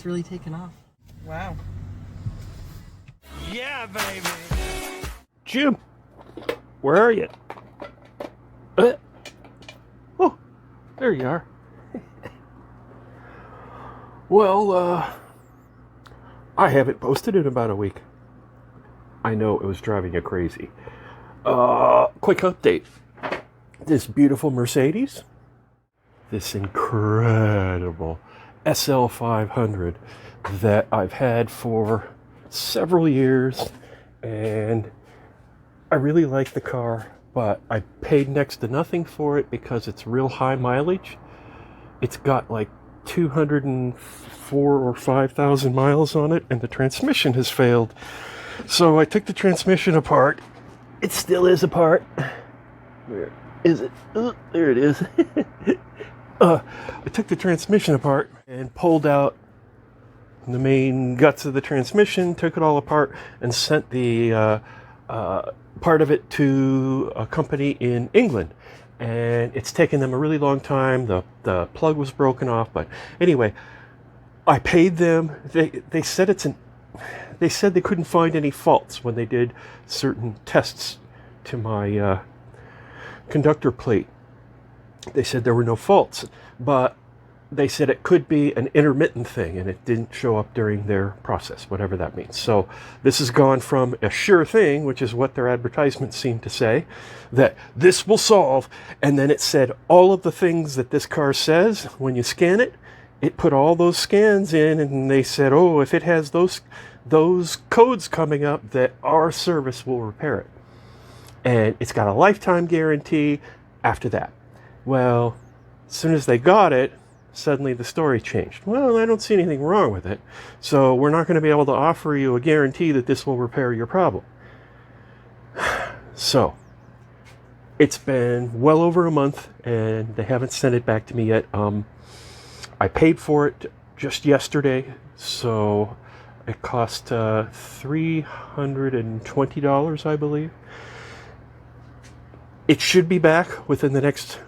it's really taken off. Wow. Yeah, baby. Jim, where are you? Oh, there you are. Well, I haven't posted in about a week. I know it was driving you crazy. Quick update. This beautiful Mercedes, this incredible SL500 that I've had for several years, and I really like the car, but I paid next to nothing for it because it's real high mileage. It's got like 204 or 5,000 miles on it, and the transmission has failed. So I took the transmission apart. It still is apart. Where is it? Oh, there it is. I took the transmission apart and pulled out the main guts of the transmission, took it all apart, and sent the part of it to a company in England. And it's taken them a really long time. The plug was broken off, but anyway, I paid them. They said they said they couldn't find any faults when they did certain tests to my conductor plate. They said there were no faults, but they said it could be an intermittent thing, and it didn't show up during their process, whatever that means. So this has gone from a sure thing, which is what their advertisements seem to say, that this will solve, and then it said all of the things that this car says when you scan it. It put all those scans in, and they said, oh, if it has those codes coming up, that our service will repair it. And it's got a lifetime guarantee after that. Well, as soon as they got it, suddenly the story changed. Well, I don't see anything wrong with it, so we're not going to be able to offer you a guarantee that this will repair your problem. So, it's been well over a month, and they haven't sent it back to me yet. I paid for it just yesterday, so it cost $320, I believe. It should be back within the next,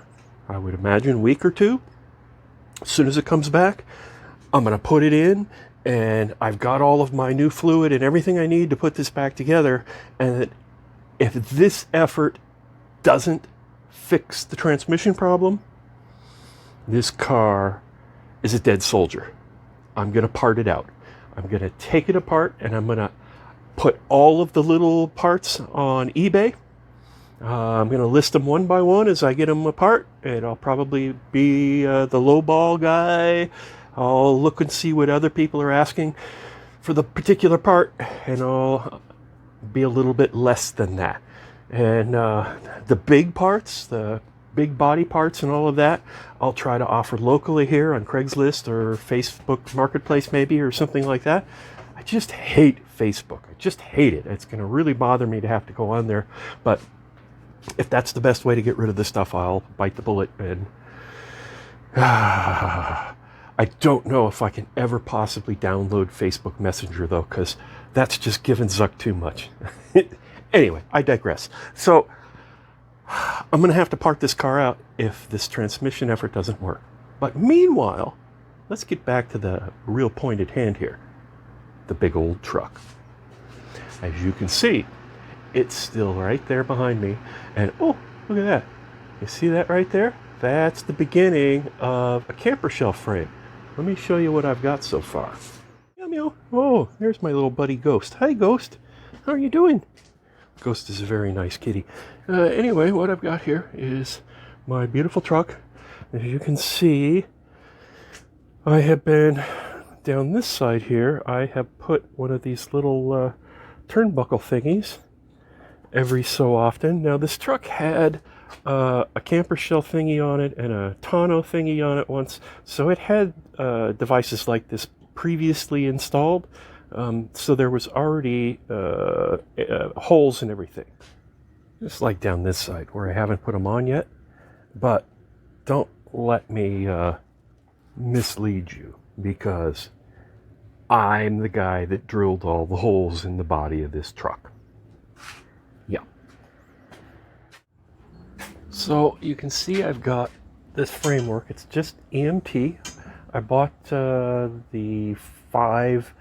I would imagine, week or two. As soon as it comes back, I'm going to put it in, and I've got all of my new fluid and everything I need to put this back together. And if this effort doesn't fix the transmission problem, this car is a dead soldier. I'm going to part it out. I'm going to take it apart, and I'm going to put all of the little parts on eBay. I'm going to list them one by one as I get them apart, and I'll probably be the lowball guy. I'll look and see what other people are asking for the particular part, and I'll be a little bit less than that. And the big parts, the big body parts and all of that, I'll try to offer locally here on Craigslist or Facebook Marketplace maybe, or something like that. I just hate Facebook. I just hate it. It's going to really bother me to have to go on there, but if that's the best way to get rid of this stuff, I'll bite the bullet. And I don't know if I can ever possibly download Facebook Messenger, though, because that's just giving Zuck too much. Anyway, I digress. So I'm going to have to park this car out if this transmission effort doesn't work. But meanwhile, let's get back to the real point at hand here. The big old truck. As you can see, it's still right there behind me. And oh, look at that. You see that right there? That's the beginning of a camper shelf frame. Let me show you what I've got so far. Meow, meow. Oh, there's my little buddy Ghost. Hi, Ghost. How are you doing? Ghost is a very nice kitty. Anyway, what I've got here is my beautiful truck. As you can see, I have been down this side here. I have put one of these little turnbuckle thingies every so often. Now, this truck had a camper shell thingy on it and a tonneau thingy on it once, so it had devices like this previously installed, so there was already holes and everything. Just like down this side where I haven't put them on yet, but don't let me mislead you, because I'm the guy that drilled all the holes in the body of this truck. Yeah. So you can see I've got this framework. It's just EMT. I bought the 5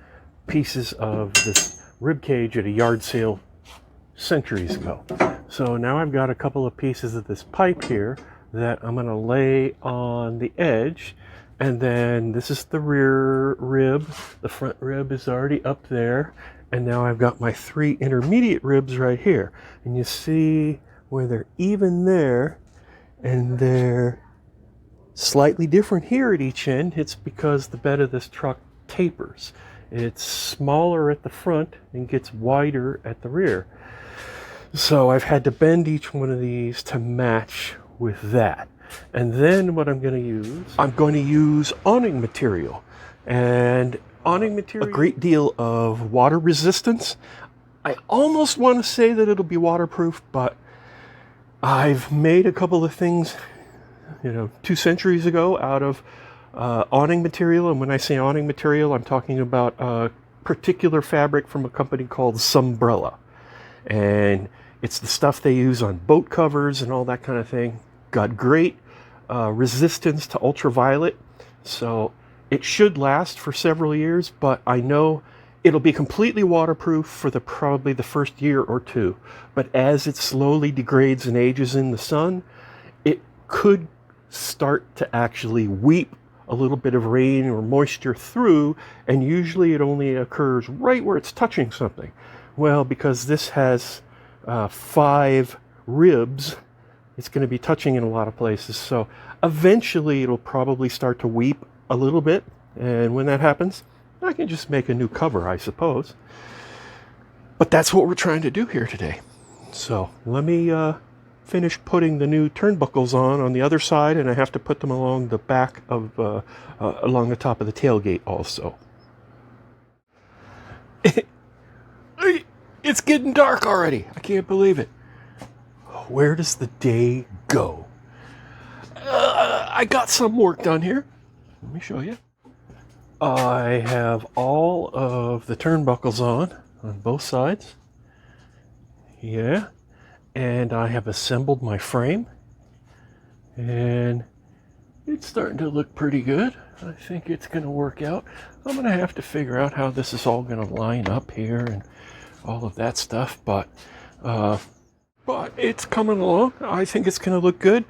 pieces of this rib cage at a yard sale centuries ago. So now I've got a couple of pieces of this pipe here that I'm going to lay on the edge, and then this is the rear rib. The front rib is already up there, and now I've got my 3 intermediate ribs right here, and you see where they're even there and they're slightly different here at each end. It's because the bed of this truck tapers. It's smaller at the front and gets wider at the rear. So I've had to bend each one of these to match with that. And then what I'm going to use awning material. And awning material, a great deal of water resistance. I almost want to say that it'll be waterproof, but I've made a couple of things, 2 centuries ago out of awning material. And when I say awning material, I'm talking about a particular fabric from a company called Sunbrella. And it's the stuff they use on boat covers and all that kind of thing. Got great resistance to ultraviolet, so it should last for several years, but I know it'll be completely waterproof for probably the first year or 2. But as it slowly degrades and ages in the sun, it could start to actually weep a little bit of rain or moisture through, and usually it only occurs right where it's touching something. Well, because this has 5 ribs, it's going to be touching in a lot of places. So eventually it'll probably start to weep a little bit. And when that happens, I can just make a new cover, I suppose. But that's what we're trying to do here today. So let me finish putting the new turnbuckles on the other side, and I have to put them along the back of, along the top of the tailgate also. It's getting dark already. I can't believe it. Where does the day go? I got some work done here. Let me show you. I have all of the turnbuckles on both sides. Yeah. And I have assembled my frame. And it's starting to look pretty good. I think it's going to work out. I'm going to have to figure out how this is all going to line up here and all of that stuff, but it's coming along. I think it's going to look good.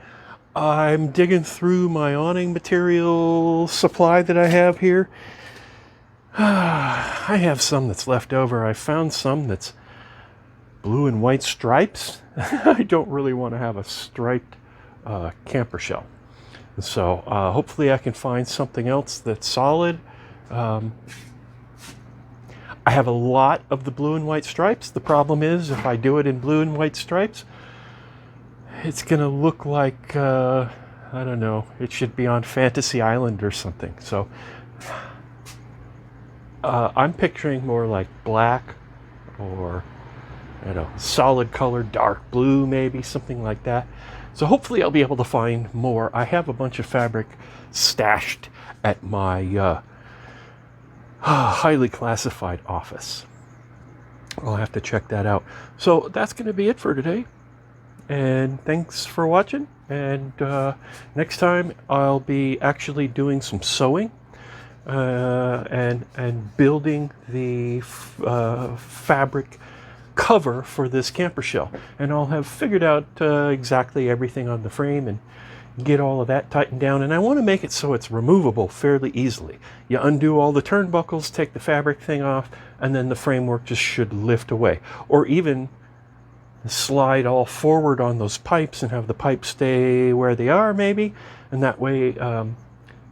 I'm digging through my awning material supply that I have here. I have some that's left over. I found some that's blue and white stripes. I don't really want to have a striped camper shell. So hopefully I can find something else that's solid. I have a lot of the blue and white stripes. The problem is, if I do it in blue and white stripes, it's going to look like, I don't know, it should be on Fantasy Island or something. So I'm picturing more like black or, solid color, dark blue maybe, something like that. So hopefully I'll be able to find more. I have a bunch of fabric stashed at my highly classified office. I'll have to check that out. So that's going to be it for today. And thanks for watching. And next time I'll be actually doing some sewing and building the fabric cover for this camper shell. And I'll have figured out exactly everything on the frame and get all of that tightened down. And I want to make it so it's removable fairly easily. You undo all the turnbuckles, take the fabric thing off, and then the framework just should lift away. Or even slide all forward on those pipes and have the pipes stay where they are maybe. And that way, if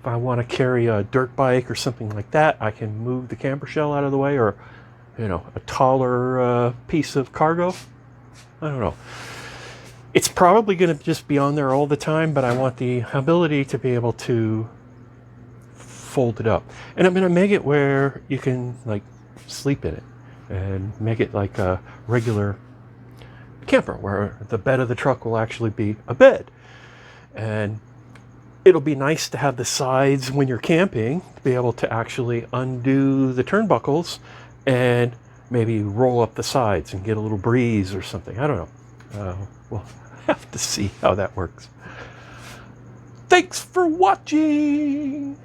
I want to carry a dirt bike or something like that, I can move the camper shell out of the way, or a taller piece of cargo. I don't know. It's probably going to just be on there all the time, but I want the ability to be able to fold it up. And I'm going to make it where you can sleep in it and make it like a regular camper, where the bed of the truck will actually be a bed. And it'll be nice to have the sides when you're camping to be able to actually undo the turnbuckles and maybe roll up the sides and get a little breeze or something. I don't know. We'll have to see how that works. Thanks for watching.